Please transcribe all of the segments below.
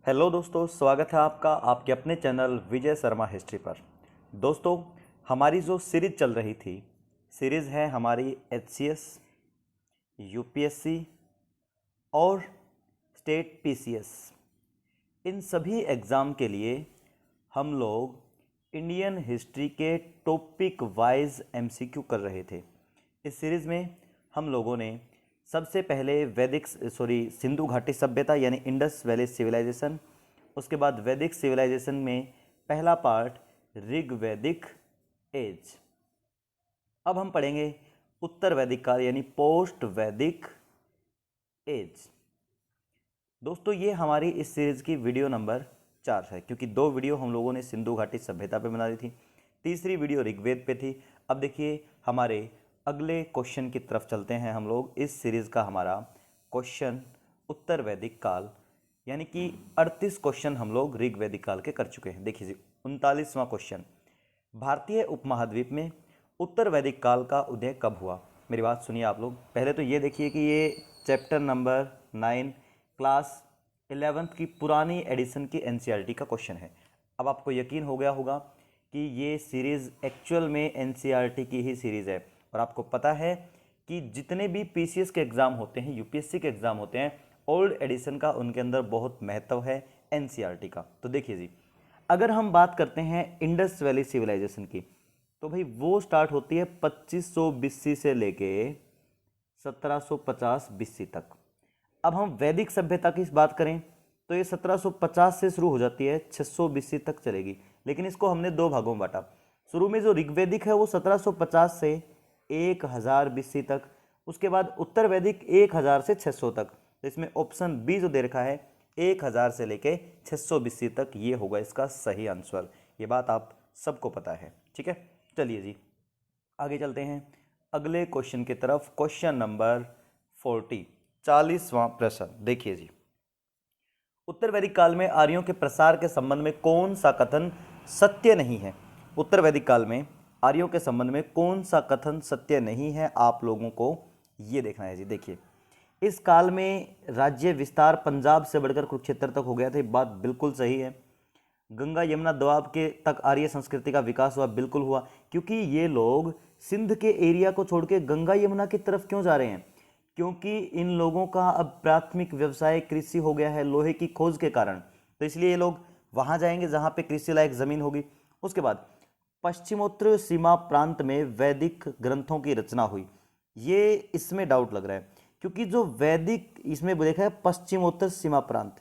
Hello दोस्तों, स्वागत है आपका आपके अपने चैनल विजय शर्मा हिस्ट्री पर। दोस्तों, हमारी जो सीरीज चल रही थी, सीरीज़ है हमारी एचसीएस, यूपीएससी और स्टेट पीसीएस। इन सभी एग्ज़ाम के लिए हम लोग इंडियन हिस्ट्री के टॉपिक वाइज एमसीक्यू कर रहे थे। इस सीरीज़ में हम लोगों ने सबसे पहले सिंधु घाटी सभ्यता यानी इंडस वैली सिविलाइजेशन, उसके बाद वैदिक सिविलाइजेशन में पहला पार्ट ऋग्वैदिक एज। अब हम पढ़ेंगे उत्तर वैदिक काल यानी पोस्ट वैदिक एज। दोस्तों, ये हमारी इस सीरीज़ की वीडियो नंबर 4 है, क्योंकि 2 वीडियो हम लोगों ने सिंधु घाटी सभ्यता पे बना दी थी, तीसरी वीडियो ऋग्वेद पे थी। अब देखिए, हमारे अगले क्वेश्चन की तरफ चलते हैं हम लोग। इस सीरीज़ का हमारा क्वेश्चन उत्तर वैदिक काल यानी कि 38 क्वेश्चन हम लोग ऋग्वैदिक काल के कर चुके हैं। देखिए 39वां क्वेश्चन, भारतीय उपमहाद्वीप में उत्तर वैदिक काल का उदय कब हुआ? मेरी बात सुनिए आप लोग। पहले तो ये देखिए कि ये चैप्टर नंबर 9 क्लास 11th की पुरानी एडिशन की एनसीईआरटी का क्वेश्चन है। अब आपको यकीन हो गया होगा कि ये सीरीज़ एक्चुअल में एनसीईआरटी की ही सीरीज़ है, और आपको पता है कि जितने भी पीसीएस के एग्ज़ाम होते हैं, यूपीएससी के एग्ज़ाम होते हैं, ओल्ड एडिशन का उनके अंदर बहुत महत्व है एनसीईआरटी का। तो देखिए जी, अगर हम बात करते हैं इंडस वैली सिविलाइजेशन की, तो भाई वो स्टार्ट होती है 2500 बीसी से लेके 1750 बीसी तक। अब हम वैदिक सभ्यता की बात करें तो ये 1750 से शुरू हो जाती है, 600 बीसी तक चलेगी। लेकिन इसको हमने 2 भागों में बांटा। शुरू में जो ऋग्वैदिक है वो 1750 से 1000 बीसी तक, उसके बाद उत्तर वैदिक 1000 से 600 तक। तो इसमें ऑप्शन बी जो दे रखा है 1000 से लेके 600 बीसी तक, ये होगा इसका सही आंसर। ये बात आप सबको पता है, ठीक है। चलिए जी, आगे चलते हैं अगले क्वेश्चन की तरफ। क्वेश्चन नंबर 40वां प्रश्न देखिए जी, उत्तर वैदिक काल में आर्यों के प्रसार के संबंध में कौन सा कथन सत्य नहीं है? उत्तर वैदिक काल में आर्यों के संबंध में कौन सा कथन सत्य नहीं है, आप लोगों को ये देखना है जी। देखिए, इस काल में राज्य विस्तार पंजाब से बढ़कर कुरुक्षेत्र तक हो गया था, ये बात बिल्कुल सही है। गंगा यमुना दोआब के तक आर्य संस्कृति का विकास हुआ, बिल्कुल हुआ, क्योंकि ये लोग सिंध के एरिया को छोड़ के गंगा यमुना की तरफ क्यों जा रहे हैं? क्योंकि इन लोगों का अब प्राथमिक व्यवसाय कृषि हो गया है लोहे की खोज के कारण। तो इसलिए ये लोग वहां जाएंगे जहां पे कृषि लायक जमीन होगी। उसके बाद पश्चिमोत्तर सीमा प्रांत में वैदिक ग्रंथों की रचना हुई। ये इसमें डाउट लग रहा है, क्योंकि जो वैदिक इसमें देखा है पश्चिमोत्तर सीमा प्रांत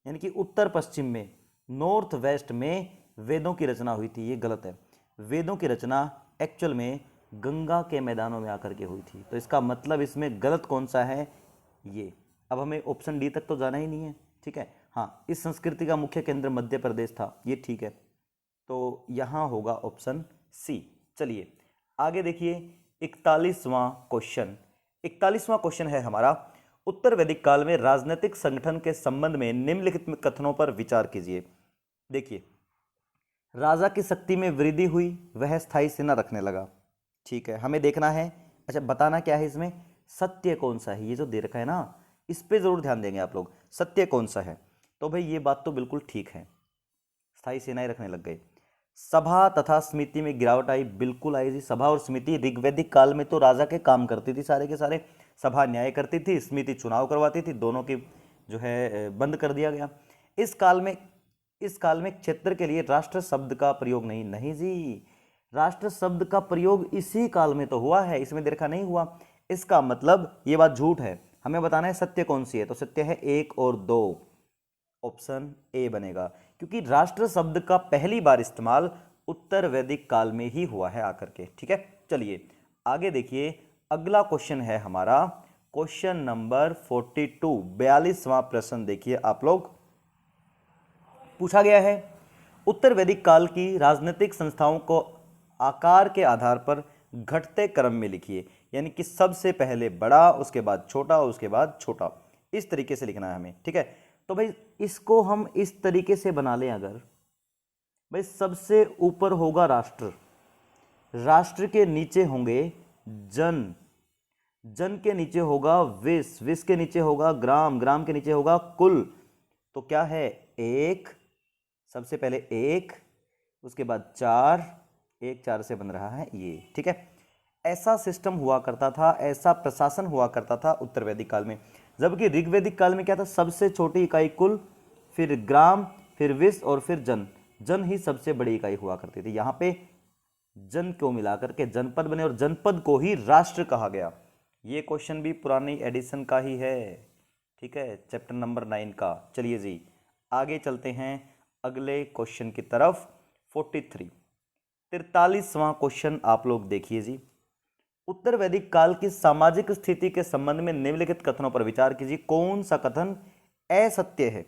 यानी कि उत्तर पश्चिम में, नॉर्थ वेस्ट में वेदों की रचना हुई थी, ये गलत है। वेदों की रचना एक्चुअल में गंगा के मैदानों में आकर के हुई थी। तो इसका मतलब इसमें गलत कौन सा है? ये। अब हमें ऑप्शन डी तक तो जाना ही नहीं है, ठीक है। हाँ, इस संस्कृति का मुख्य केंद्र मध्य प्रदेश था, ये ठीक है। तो यहाँ होगा ऑप्शन सी। चलिए आगे देखिए, 41वां क्वेश्चन है हमारा, उत्तर वैदिक काल में राजनीतिक संगठन के संबंध में निम्नलिखित कथनों पर विचार कीजिए। देखिए, राजा की शक्ति में वृद्धि हुई, वह स्थायी सेना रखने लगा, ठीक है, हमें देखना है। अच्छा, बताना क्या है इसमें, सत्य कौन सा है, ये जो दे रखा है ना, इस पे जरूर ध्यान देंगे आप लोग, सत्य कौन सा है। तो भाई ये बात तो बिल्कुल ठीक है, स्थायी सेनाएं रखने लग गए। सभा तथा समिति में गिरावट आई, बिल्कुल आई थी। सभा और समिति ऋग्वैदिक काल में तो राजा के काम करती थी सारे के सारे। सभा न्याय करती थी, समिति चुनाव करवाती थी, दोनों की जो है बंद कर दिया गया। इस काल में क्षेत्र के लिए राष्ट्र शब्द का प्रयोग नहीं, नहीं जी, राष्ट्र शब्द का प्रयोग इसी काल में तो हुआ है, इसमें देखा नहीं हुआ। इसका मतलब ये बात झूठ है। हमें बताना है सत्य कौन सी है, तो सत्य है 1 और 2, ऑप्शन ए बनेगा, क्योंकि राष्ट्र शब्द का पहली बार इस्तेमाल उत्तर वैदिक काल में ही हुआ है आकर के, ठीक है। चलिए आगे देखिए, अगला क्वेश्चन है हमारा क्वेश्चन नंबर 42, 42वां प्रश्न देखिए आप लोग। पूछा गया है, उत्तर वैदिक काल की राजनीतिक संस्थाओं को आकार के आधार पर घटते क्रम में लिखिए, यानी कि सबसे पहले बड़ा, उसके बाद छोटा, उसके बाद छोटा, इस तरीके से लिखना है हमें, ठीक है। तो भाई इसको हम इस तरीके से बना लें, अगर भाई सबसे ऊपर होगा राष्ट्र, राष्ट्र के नीचे होंगे जन, जन के नीचे होगा विश्व, विश्व के नीचे होगा ग्राम, ग्राम के नीचे होगा कुल। तो क्या है, एक, सबसे पहले एक, उसके बाद चार, एक चार से बन रहा है ये, ठीक है। ऐसा सिस्टम हुआ करता था, ऐसा प्रशासन हुआ करता था उत्तर वैदिक काल में। जबकि ऋग्वैदिक काल में क्या था, सबसे छोटी इकाई कुल, फिर ग्राम, फिर विश्व और फिर जन। जन ही सबसे बड़ी इकाई हुआ करती थी। यहाँ पे जन को मिलाकर के जनपद बने और जनपद को ही राष्ट्र कहा गया। ये क्वेश्चन भी पुरानी एडिशन का ही है, ठीक है, चैप्टर नंबर 9 का। चलिए जी आगे चलते हैं अगले क्वेश्चन की तरफ। 43वां क्वेश्चन आप लोग देखिए जी। उत्तर वैदिक काल की सामाजिक स्थिति के संबंध में निम्नलिखित कथनों पर विचार कीजिए। कौन सा कथन असत्य है?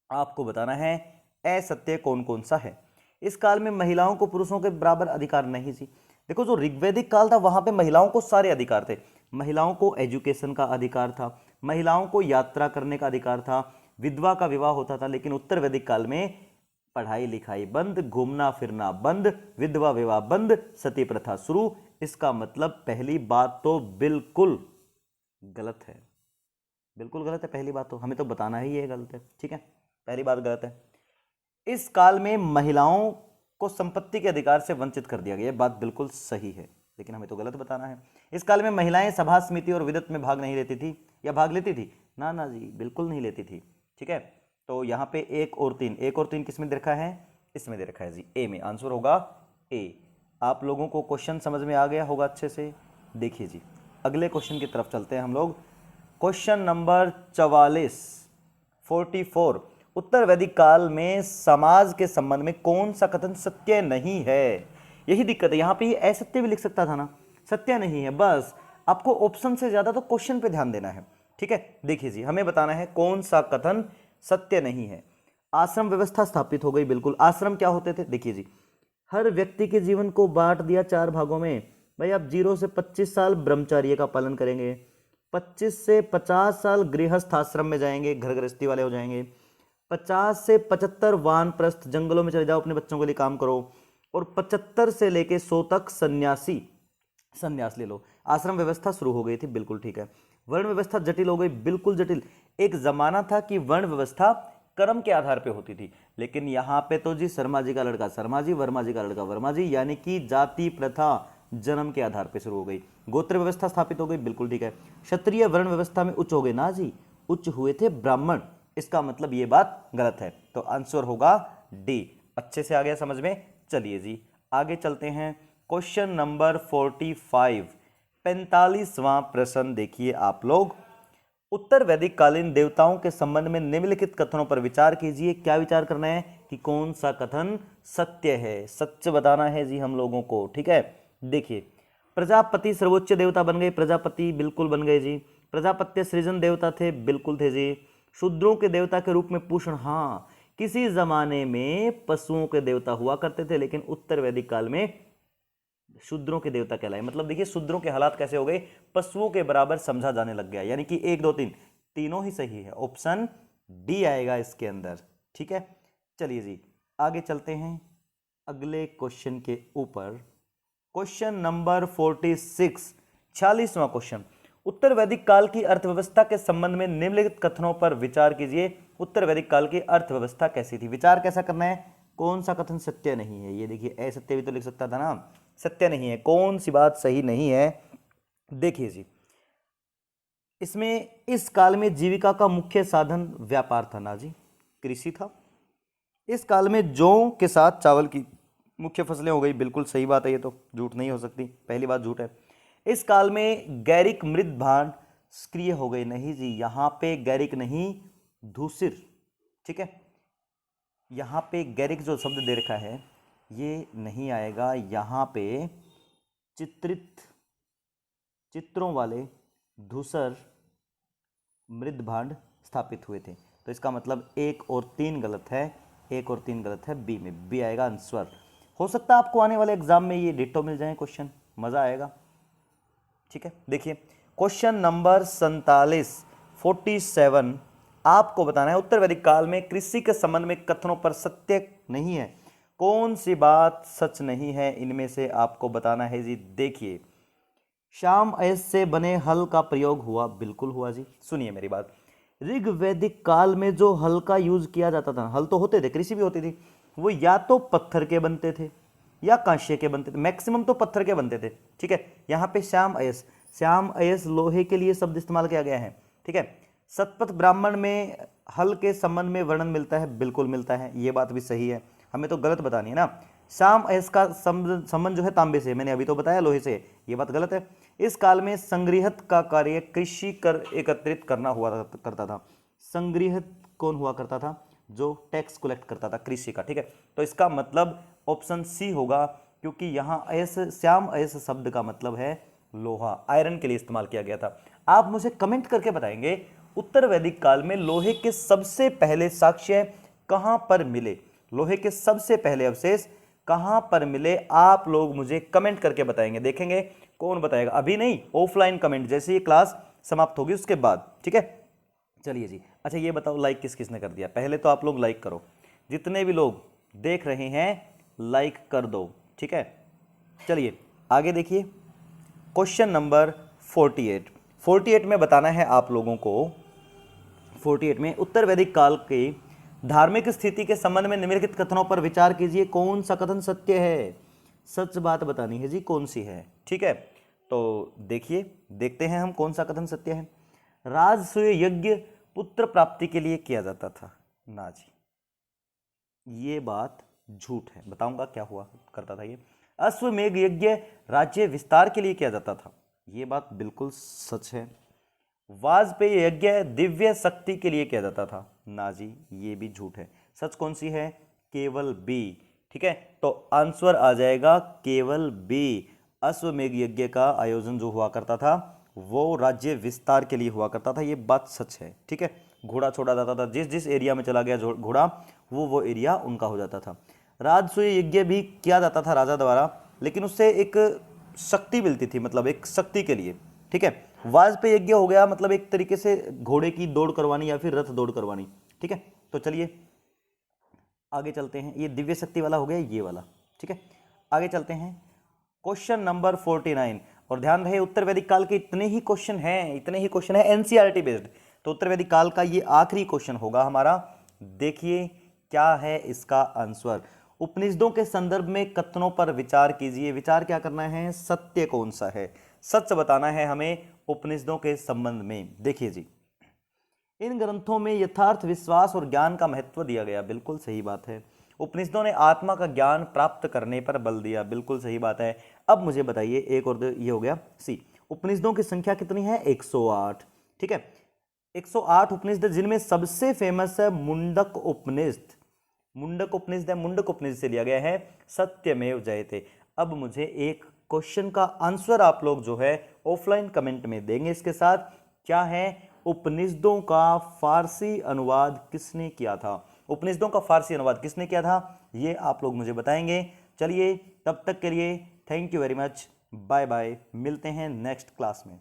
आपको बताना है असत्य कौन कौन सा है। इस काल में महिलाओं को पुरुषों के बराबर अधिकार नहीं थी। देखो जो ऋग्वैदिक काल था वहां पे महिलाओं को सारे अधिकार थे। महिलाओं को एजुकेशन का अधिकार था, महिलाओं को यात्रा करने का अधिकार था, विधवा का विवाह होता था। लेकिन उत्तर वैदिक काल में पढ़ाई लिखाई बंद, घूमना फिरना बंद, विधवा विवाह बंद, सती प्रथा शुरू। इसका मतलब पहली बात तो बिल्कुल गलत है, बिल्कुल गलत है। पहली बात तो हमें तो बताना ही है गलत है, ठीक है, पहली बात गलत है। इस काल में महिलाओं को संपत्ति के अधिकार से वंचित कर दिया गया, बात बिल्कुल सही है, लेकिन हमें तो गलत बताना है। इस काल में महिलाएं सभा समिति और विदत में भाग नहीं लेती थी, या भाग लेती थी? ना ना जी, बिल्कुल नहीं लेती थी, ठीक है। तो यहाँ पे एक और तीन, एक और तीन किसमें दे रखा है? इसमें दे रखा है जी, ए में। आंसर होगा ए। आप लोगों को क्वेश्चन समझ में आ गया होगा अच्छे से। देखिए जी अगले क्वेश्चन की तरफ चलते हैं हम लोग। क्वेश्चन नंबर 44 उत्तर वैदिक काल में समाज के संबंध में कौन सा कथन सत्य नहीं है? यही दिक्कत है, यहां पे असत्य भी लिख सकता था ना, सत्य नहीं है। बस आपको ऑप्शन से ज्यादा तो क्वेश्चन पे ध्यान देना है, ठीक है। देखिए जी हमें बताना है कौन सा कथन सत्य नहीं है। आश्रम व्यवस्था स्थापित हो गई, बिल्कुल। आश्रम क्या होते थे? देखिए जी हर व्यक्ति के जीवन को बांट दिया 4 भागों में। भाई आप 0 से 25 साल ब्रह्मचर्य का पालन करेंगे, 25 से 50 साल गृहस्थ आश्रम में जाएंगे, घर गृहस्थी वाले हो जाएंगे, 50 से 75 वानप्रस्थ जंगलों में चले जाओ, अपने बच्चों के लिए काम करो, और 75 से लेके 100 तक सन्यासी, सन्यास ले लो। आश्रम व्यवस्था शुरू हो गई थी, बिल्कुल ठीक है। वर्ण व्यवस्था जटिल हो गई, बिल्कुल जटिल। एक जमाना था कि वर्ण व्यवस्था कर्म के आधार पे होती थी, लेकिन यहाँ पे तो जी शर्मा जी का लड़का शर्मा जी, वर्मा जी का लड़का वर्मा जी, यानी कि जाति प्रथा जन्म के आधार पे शुरू हो गई। गोत्र व्यवस्था स्थापित हो गई, बिल्कुल ठीक है। क्षत्रिय वर्ण व्यवस्था में उच्च हो गए ना जी, उच्च हुए थे ब्राह्मण। इसका मतलब ये बात गलत है, तो आंसर होगा डी। अच्छे से आ गया समझ में? चलिए जी आगे चलते हैं। क्वेश्चन नंबर 45वां प्रश्न देखिए आप लोग। उत्तर वैदिक कालीन देवताओं के संबंध में निम्नलिखित कथनों पर विचार कीजिए। क्या विचार करना है कि कौन सा कथन सत्य है? सच बताना है जी हम लोगों को, ठीक है। देखिए प्रजापति सर्वोच्च देवता बन गए, प्रजापति बिल्कुल बन गए जी। प्रजापत्य सृजन देवता थे, बिल्कुल थे जी। शूद्रों के देवता के रूप में पूषण, हाँ किसी जमाने में पशुओं के देवता हुआ करते थे, लेकिन उत्तर वैदिक काल में शूद्रों के देवता कहलाए। मतलब देखिए शूद्रों के हालात कैसे हो गए, पशुओं के बराबर समझा जाने लग गया। यानी कि 1 2 3 तीनों ही सही है, ऑप्शन डी आएगा इसके अंदर, ठीक है। चलिए जी आगे चलते हैं अगले क्वेश्चन के ऊपर। क्वेश्चन नंबर 46वां क्वेश्चन। उत्तर वैदिक काल की अर्थव्यवस्था के संबंध में निम्नलिखित कथनों पर विचार कीजिए। उत्तर वैदिक काल की अर्थव्यवस्था कैसी थी? विचार कैसा करना है? कौन सा कथन सत्य नहीं है? ये देखिए असत्य भी तो लिख सकता था ना, सत्य नहीं है, कौन सी बात सही नहीं है? देखिए जी इसमें इस काल में जीविका का मुख्य साधन व्यापार था ना जी, कृषि था। इस काल में जौ के साथ चावल की मुख्य फसलें हो गई, बिल्कुल सही बात है, ये तो झूठ नहीं हो सकती, पहली बात झूठ है। इस काल में गैरिक मृद भांड सक्रिय हो गई, नहीं जी, यहां पे गैरिक नहीं धूसिर, ठीक है। यहां पे गैरिक जो शब्द दे रखा है ये नहीं आएगा, यहां पे चित्रों वाले धूसर मृद भांड स्थापित हुए थे। तो इसका मतलब 1 और 3 गलत है, 1 और 3 गलत है, बी में, बी आएगा आंसर। हो सकता है आपको आने वाले एग्जाम में ये डिट्टो मिल जाए क्वेश्चन, मजा आएगा, ठीक है। देखिए क्वेश्चन नंबर 47 आपको बताना है उत्तर वैदिक काल में कृषि के संबंध में कथनों पर सत्य नहीं है। कौन सी बात सच नहीं है इनमें से आपको बताना है जी। देखिए शाम अयस से बने हल का प्रयोग हुआ, बिल्कुल हुआ जी। सुनिए मेरी बात, ऋग्वैदिक काल में जो हल का यूज किया जाता था, हल तो होते थे, कृषि भी होती थी, वो या तो पत्थर के बनते थे या कांस्य के बनते थे, मैक्सिमम तो पत्थर के बनते थे। ठीक है, यहाँ पे श्याम अयस लोहे के लिए शब्द इस्तेमाल किया गया है। ठीक है, शतपथ ब्राह्मण में हल के संबंध में वर्णन मिलता है, बिल्कुल मिलता है, ये बात भी सही है, हमें तो गलत बतानी है ना। श्याम अयस का संबंध जो है तांबे से, मैंने अभी तो बताया लोहे से, ये बात गलत है। इस काल में संग्रहित का कार्य कृषि कर एकत्रित करना हुआ करता था। संग्रहित कौन हुआ करता था? जो टैक्स कलेक्ट करता था कृषि का। ठीक है, तो इसका मतलब ऑप्शन सी होगा, क्योंकि यहाँ अयस, श्याम अयस शब्द का मतलब है लोहा, आयरन के लिए इस्तेमाल किया गया था। आप मुझे कमेंट करके बताएंगे उत्तर वैदिक काल में लोहे के सबसे पहले साक्ष्य कहां पर मिले, लोहे के सबसे पहले अवशेष कहां पर मिले, आप लोग मुझे कमेंट करके बताएंगे। देखेंगे कौन बताएगा, अभी नहीं, ऑफलाइन कमेंट, जैसे ये क्लास समाप्त होगी उसके बाद। ठीक है, चलिए जी। अच्छा ये बताओ लाइक किस किसने कर दिया? पहले तो आप लोग लाइक करो, जितने भी लोग देख रहे हैं लाइक कर दो। ठीक है, चलिए आगे देखिए, क्वेश्चन नंबर 48 में बताना है आप लोगों को, 48 में उत्तर वैदिक काल के धार्मिक स्थिति के संबंध में निम्नलिखित कथनों पर विचार कीजिए, कौन सा कथन सत्य है? सच बात बतानी है जी, कौन सी है। ठीक है, तो देखिए, देखते हैं हम कौन सा कथन सत्य है। राजसूय यज्ञ पुत्र प्राप्ति के लिए किया जाता था, ना जी, ये बात झूठ है, बताऊंगा क्या हुआ करता था ये। अश्वमेघ यज्ञ राज्य विस्तार के लिए किया जाता था, ये बात बिल्कुल सच है। वाजपेयी यज्ञ दिव्य शक्ति के लिए किया जाता था, ना जी, ये भी झूठ है। सच कौन सी है? केवल बी। ठीक है, तो आंसर आ जाएगा केवल बी। अश्वमेघ यज्ञ का आयोजन जो हुआ करता था वो राज्य विस्तार के लिए हुआ करता था, ये बात सच है। ठीक है, घोड़ा छोड़ा जाता था, जिस जिस एरिया में चला गया घोड़ा वो एरिया उनका हो जाता था। राजसूय यज्ञ भी किया जाता था राजा द्वारा, लेकिन उससे एक शक्ति मिलती थी, मतलब एक शक्ति के लिए। ठीक है, वाजपेयी यज्ञ हो गया मतलब एक तरीके से घोड़े की दौड़ करवानी या फिर रथ दौड़ करवानी। ठीक है, तो चलिए आगे चलते हैं, ये दिव्य शक्ति वाला हो गया ये वाला। ठीक है, आगे चलते हैं, क्वेश्चन नंबर 49। और ध्यान रहे उत्तर वैदिक काल के इतने ही क्वेश्चन हैं एनसीईआरटी बेस्ड, तो उत्तर वैदिक काल का ये आखिरी क्वेश्चन होगा हमारा। देखिए क्या है इसका आंसर। उपनिषदों के संदर्भ में कथनों पर विचार कीजिए, विचार क्या करना है, सत्य कौन सा है, सच बताना है हमें उपनिषदों के संबंध में। देखिए जी, इन ग्रंथों में यथार्थ विश्वास और ज्ञान का महत्व दिया गया, बिल्कुल सही बात है। उपनिषदों ने आत्मा का ज्ञान प्राप्त करने पर बल दिया, बिल्कुल सही बात है। अब मुझे बताइए एक और, ये हो गया सी, उपनिषदों की संख्या कितनी है? 108। ठीक है, 108 उपनिषद, जिनमें सबसे फेमस है मुंडक उपनिषद। मुंडक उपनिषद है, मुंडक उपनिषद से लिया गया है सत्यमेव जयते। अब मुझे एक क्वेश्चन का आंसर आप लोग जो है ऑफलाइन कमेंट में देंगे। इसके साथ क्या है, उपनिषदों का फारसी अनुवाद किसने किया था? उपनिषदों का फारसी अनुवाद किसने किया था, ये आप लोग मुझे बताएंगे। चलिए तब तक के लिए thank you very much, bye bye, मिलते हैं नेक्स्ट क्लास में।